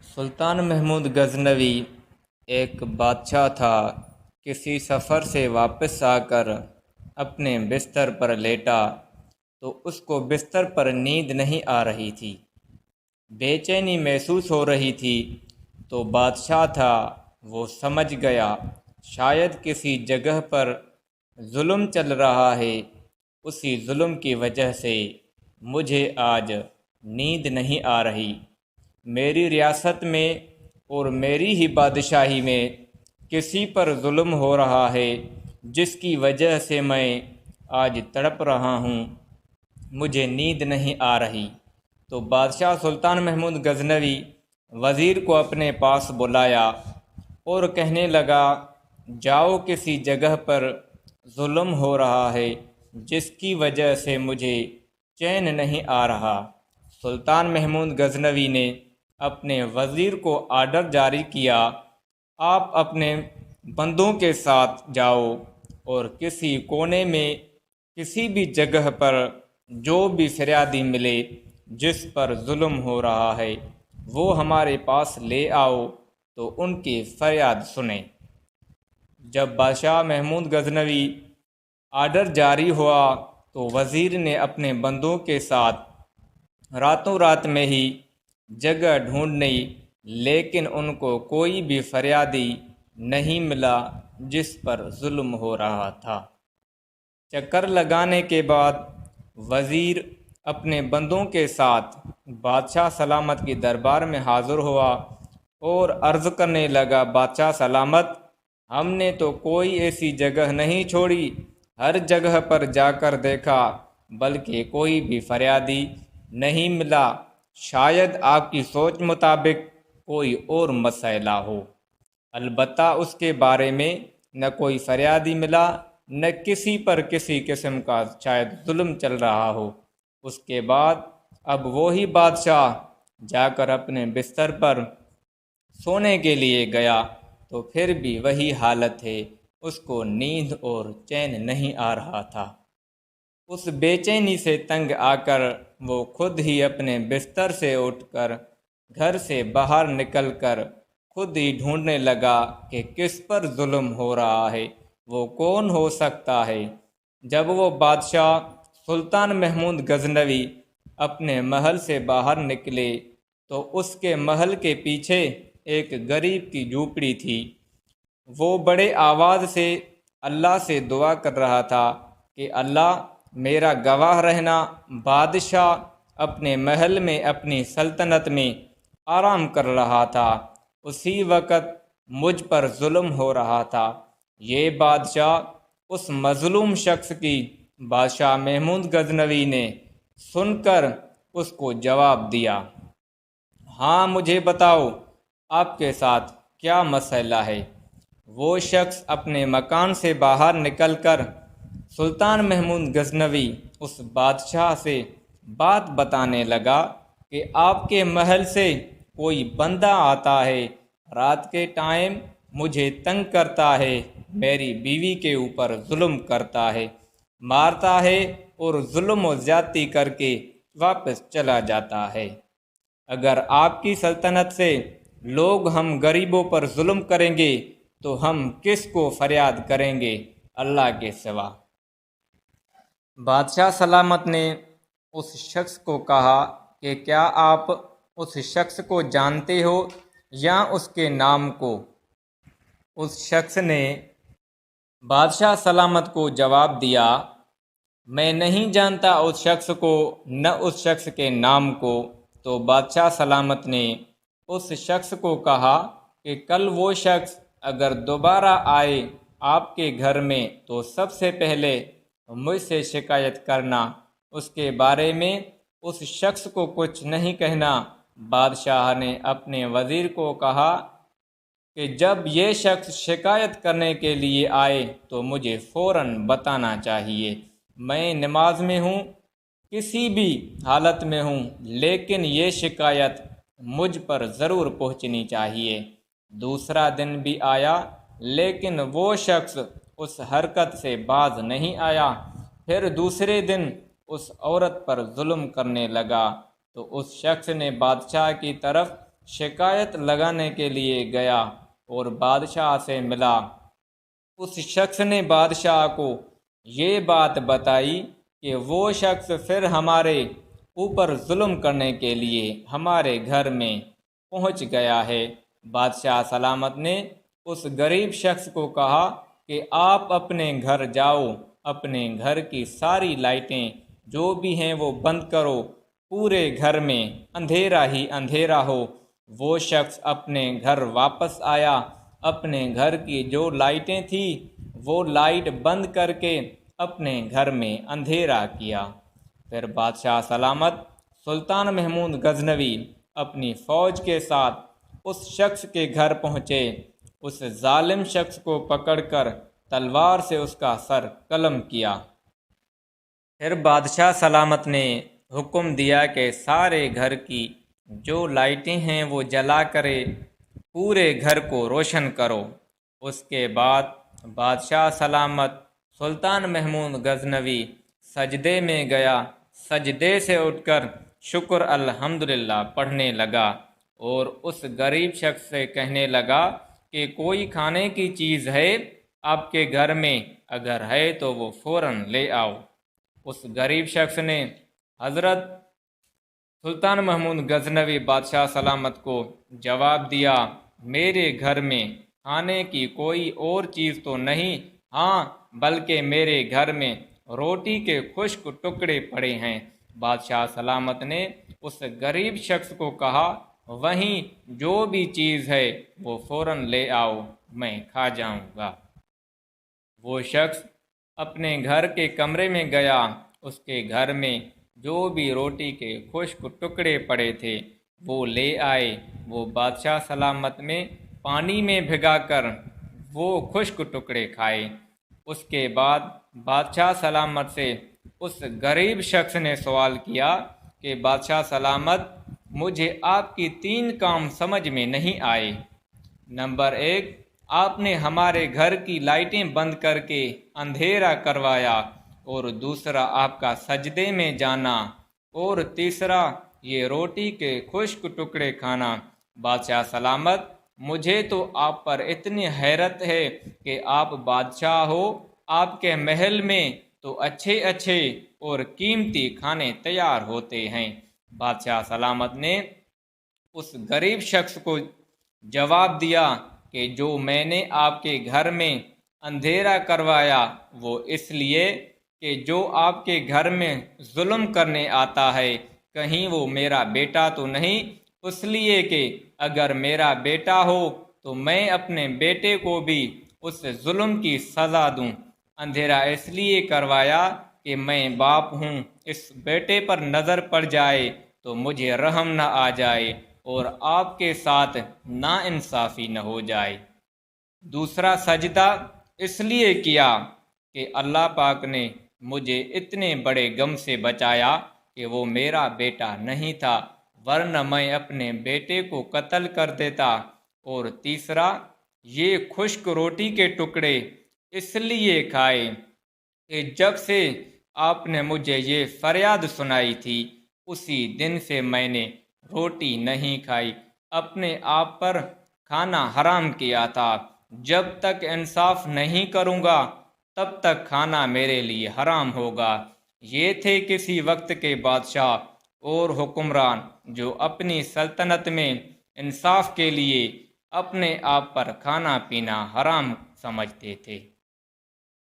सुल्तान महमूद गजनवी एक बादशाह था। किसी सफ़र से वापस आकर अपने बिस्तर पर लेटा तो उसको बिस्तर पर नींद नहीं आ रही थी, बेचैनी महसूस हो रही थी। तो बादशाह था, वो समझ गया शायद किसी जगह पर जुल्म चल रहा है। उसी जुल्म की वजह से मुझे आज नींद नहीं आ रही। मेरी रियासत में और मेरी ही बादशाही में किसी पर जुल्म हो रहा है, जिसकी वजह से मैं आज तड़प रहा हूँ। मुझे नींद नहीं आ रही। तो बादशाह सुल्तान महमूद गजनवी वज़ीर को अपने पास बुलाया और कहने लगा, जाओ किसी जगह पर जुल्म हो रहा है, जिसकी वजह से मुझे चैन नहीं आ रहा। सुल्तान महमूद गजनवी ने अपने वज़ीर को आर्डर जारी किया, आप अपने बंदों के साथ जाओ और किसी कोने में किसी भी जगह पर जो भी फरियादी मिले जिस पर जुल्म हो रहा है, वो हमारे पास ले आओ तो उनकी फरियाद सुने। जब बादशाह महमूद गजनवी आर्डर जारी हुआ तो वज़ीर ने अपने बंदों के साथ रातों रात में ही जगह ढूंढनी, लेकिन उनको कोई भी फरियादी नहीं मिला जिस पर जुल्म हो रहा था। चक्कर लगाने के बाद वज़ीर अपने बंदों के साथ बादशाह सलामत की दरबार में हाज़िर हुआ और अर्ज़ करने लगा, बादशाह सलामत, हमने तो कोई ऐसी जगह नहीं छोड़ी, हर जगह पर जाकर देखा, बल्कि कोई भी फरियादी नहीं मिला। शायद आपकी सोच मुताबिक कोई और मसला हो, अलबत्ता उसके बारे में न कोई फरियादी मिला, न किसी पर किसी किस्म का शायद जुल्म चल रहा हो। उसके बाद अब वही बादशाह जाकर अपने बिस्तर पर सोने के लिए गया तो फिर भी वही हालत है, उसको नींद और चैन नहीं आ रहा था। उस बेचैनी से तंग आकर वो खुद ही अपने बिस्तर से उठकर घर से बाहर निकलकर खुद ही ढूंढने लगा कि किस पर जुल्म हो रहा है, वो कौन हो सकता है। जब वो बादशाह सुल्तान महमूद गजनवी अपने महल से बाहर निकले तो उसके महल के पीछे एक गरीब की झूपड़ी थी। वो बड़े आवाज़ से अल्लाह से दुआ कर रहा था कि अल्लाह मेरा गवाह रहना, बादशाह अपने महल में अपनी सल्तनत में आराम कर रहा था, उसी वक़्त मुझ पर जुल्म हो रहा था। ये बादशाह उस मज़लूम शख्स की बादशाह महमूद गजनवी ने सुनकर उसको जवाब दिया, हाँ मुझे बताओ आपके साथ क्या मसला है। वो शख्स अपने मकान से बाहर निकलकर सुल्तान महमूद गजनवी उस बादशाह से बात बताने लगा कि आपके महल से कोई बंदा आता है, रात के टाइम मुझे तंग करता है, मेरी बीवी के ऊपर जुल्म करता है, मारता है और जुल्म और ज़्यादती करके वापस चला जाता है। अगर आपकी सल्तनत से लोग हम गरीबों पर जुल्म करेंगे तो हम किस को फरियाद करेंगे अल्लाह के सिवा। बादशाह सलामत ने उस शख्स को कहा कि क्या आप उस शख्स को जानते हो या उसके नाम को। उस शख्स ने बादशाह सलामत को जवाब दिया, मैं नहीं जानता उस शख्स को न उस शख्स के नाम को। तो बादशाह सलामत ने उस शख्स को कहा कि कल वो शख्स अगर दोबारा आए आपके घर में तो सबसे पहले मुझसे शिकायत करना, उसके बारे में उस शख्स को कुछ नहीं कहना। बादशाह ने अपने वज़ीर को कहा कि जब ये शख्स शिकायत करने के लिए आए तो मुझे फ़ौरन बताना चाहिए। मैं नमाज में हूँ, किसी भी हालत में हूँ, लेकिन ये शिकायत मुझ पर ज़रूर पहुँचनी चाहिए। दूसरा दिन भी आया, लेकिन वो शख्स उस हरकत से बाज नहीं आया। फिर दूसरे दिन उस औरत पर जुल्म करने लगा तो उस शख्स ने बादशाह की तरफ शिकायत लगाने के लिए गया और बादशाह से मिला। उस शख्स ने बादशाह को ये बात बताई कि वो शख्स फिर हमारे ऊपर जुल्म करने के लिए हमारे घर में पहुंच गया है। बादशाह सलामत ने उस गरीब शख्स को कहा कि आप अपने घर जाओ, अपने घर की सारी लाइटें जो भी हैं वो बंद करो, पूरे घर में अंधेरा ही अंधेरा हो। वो शख्स अपने घर वापस आया, अपने घर की जो लाइटें थी वो लाइट बंद करके अपने घर में अंधेरा किया। फिर बादशाह सलामत सुल्तान महमूद गजनवी अपनी फौज के साथ उस शख्स के घर पहुँचे। उस जालिम शख्स को पकड़कर तलवार से उसका सर कलम किया। फिर बादशाह सलामत ने हुक्म दिया कि सारे घर की जो लाइटें हैं वो जला करे, पूरे घर को रोशन करो। उसके बाद बादशाह सलामत सुल्तान महमूद गजनवी सजदे में गया। सजदे से उठकर शुक्र अल्हम्दुलिल्लाह पढ़ने लगा और उस गरीब शख्स से कहने लगा कि कोई खाने की चीज़ है आपके घर में, अगर है तो वो फ़ौरन ले आओ। उस गरीब शख्स ने हज़रत सुल्तान महमूद गजनवी बादशाह सलामत को जवाब दिया, मेरे घर में खाने की कोई और चीज़ तो नहीं, हाँ बल्कि मेरे घर में रोटी के खुश्क टुकड़े पड़े हैं। बादशाह सलामत ने उस गरीब शख्स को कहा, वहीं जो भी चीज़ है वो फ़ौरन ले आओ, मैं खा जाऊंगा। वो शख्स अपने घर के कमरे में गया। उसके घर में जो भी रोटी के खुश्क टुकड़े पड़े थे वो ले आए। वो बादशाह सलामत में पानी में भिगाकर वो खुश्क टुकड़े खाए। उसके बाद बादशाह सलामत से उस गरीब शख्स ने सवाल किया कि बादशाह सलामत, मुझे आपकी 3 काम समझ में नहीं आए। नंबर 1, आपने हमारे घर की लाइटें बंद करके अंधेरा करवाया, और दूसरा आपका सजदे में जाना, और तीसरा ये रोटी के खुश्क टुकड़े खाना। बादशाह सलामत, मुझे तो आप पर इतनी हैरत है कि आप बादशाह हो, आपके महल में तो अच्छे अच्छे और कीमती खाने तैयार होते हैं। बादशाह सलामत ने उस गरीब शख्स को जवाब दिया कि जो मैंने आपके घर में अंधेरा करवाया वो इसलिए कि जो आपके घर में जुल्म करने आता है कहीं वो मेरा बेटा तो नहीं, इसलिए कि अगर मेरा बेटा हो तो मैं अपने बेटे को भी उस जुल्म की सज़ा दूं। अंधेरा इसलिए करवाया कि मैं बाप हूँ, इस बेटे पर नज़र पड़ जाए तो मुझे रहम न आ जाए और आपके साथ नाइंसाफ़ी न हो जाए। दूसरा सजदा इसलिए किया कि अल्लाह पाक ने मुझे इतने बड़े गम से बचाया कि वो मेरा बेटा नहीं था, वरना मैं अपने बेटे को कत्ल कर देता। और तीसरा, ये खुश्क रोटी के टुकड़े इसलिए खाए कि जब से आपने मुझे ये फरियाद सुनाई थी उसी दिन से मैंने रोटी नहीं खाई, अपने आप पर खाना हराम किया था। जब तक इंसाफ नहीं करूँगा तब तक खाना मेरे लिए हराम होगा। ये थे किसी वक्त के बादशाह और हुक्मरान जो अपनी सल्तनत में इंसाफ के लिए अपने आप पर खाना पीना हराम समझते थे।